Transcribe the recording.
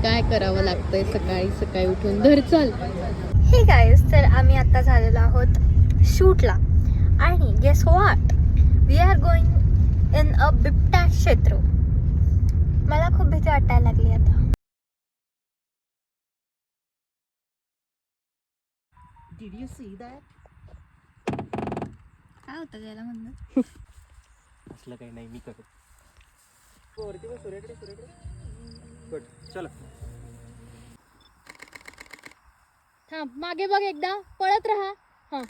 काय करावं लागतंय सकाळी सकाळी उठून. धर चल. हे गाईज, तर आम्ही आता झालेलो आहोत शूटला आणि guess what, we are going in a बिबट्या क्षेत्र. मला खूप भीती वाटायला लागली आता. Did you see that? काय होतं त्याला म्हणलं? असलं काही नाही मी करत. वरती बस, सूर्याकडे सूर्याकडे. गुड, चला. थांब, मागे बघ एकदा, पळत राहा. हा